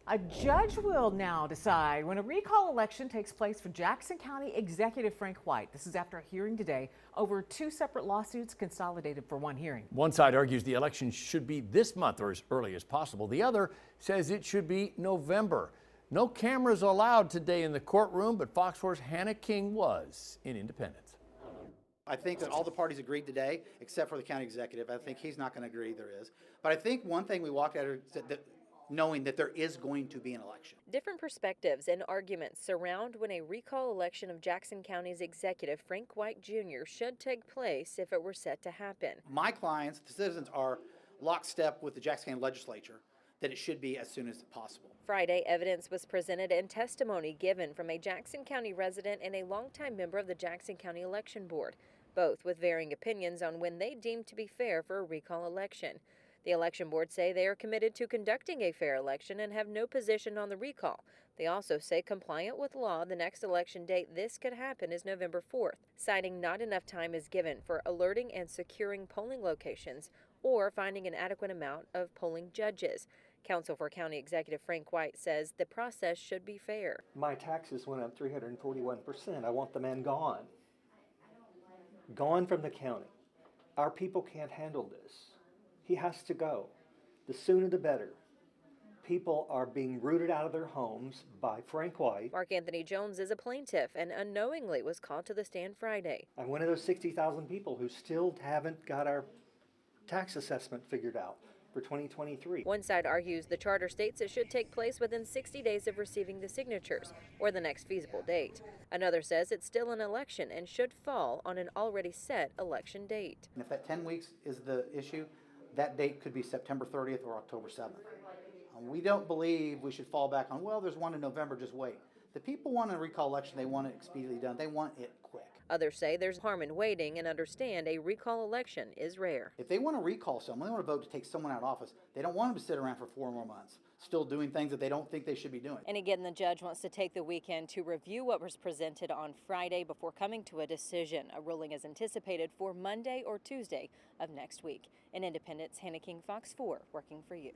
A judge will now decide when a recall election takes place for Jackson County Executive Frank White. This is after a hearing today over two separate lawsuits consolidated for one hearing. One side argues the election should be this month or as early as possible. The other says it should be November. No cameras allowed today in the courtroom, but Fox 4's Hannah King was in Independence. I think that all the parties agreed today, except for the county executive. I think he's not going to agree there is. But I think one thing we walked out of knowing that there is going to be an election. Different perspectives and arguments surround when a recall election of Jackson County's executive Frank White Jr. should take place if it were set to happen. My clients, the citizens, are lockstep with the Jackson County legislature that it should be as soon as possible. Friday, evidence was presented and testimony given from a Jackson County resident and a longtime member of the Jackson County Election Board, both with varying opinions on when they deemed to be fair for a recall election. The election board say they are committed to conducting a fair election and have no position on the recall. They also say compliant with law, the next election date this could happen is November 4th, citing not enough time is given for alerting and securing polling locations or finding an adequate amount of polling judges. Counsel for County Executive Frank White says the process should be fair. My taxes went up 341%. I want the man gone. Gone from the county. Our people can't handle this. He has to go. The sooner the better. People are being rooted out of their homes by Frank White. Mark Anthony Jones is a plaintiff and unknowingly was called to the stand Friday. I'm one of those 60,000 people who still haven't got our tax assessment figured out for 2023. One side argues the charter states it should take place within 60 days of receiving the signatures or the next feasible date. Another says it's still an election and should fall on an already set election date. And if that 10 weeks is the issue, that date could be September 30th or October 7th. We don't believe we should fall back on, well, there's one in November, just wait. The people want a recall election. They want it expediently done. They want it quick. Others say there's harm in waiting and understand a recall election is rare. If they want to recall someone, they want to vote to take someone out of office, they don't want them to sit around for 4 more months, still doing things that they don't think they should be doing. And again, the judge wants to take the weekend to review what was presented on Friday before coming to a decision. A ruling is anticipated for Monday or Tuesday of next week. In Independence, Hannah King, Fox 4, working for you.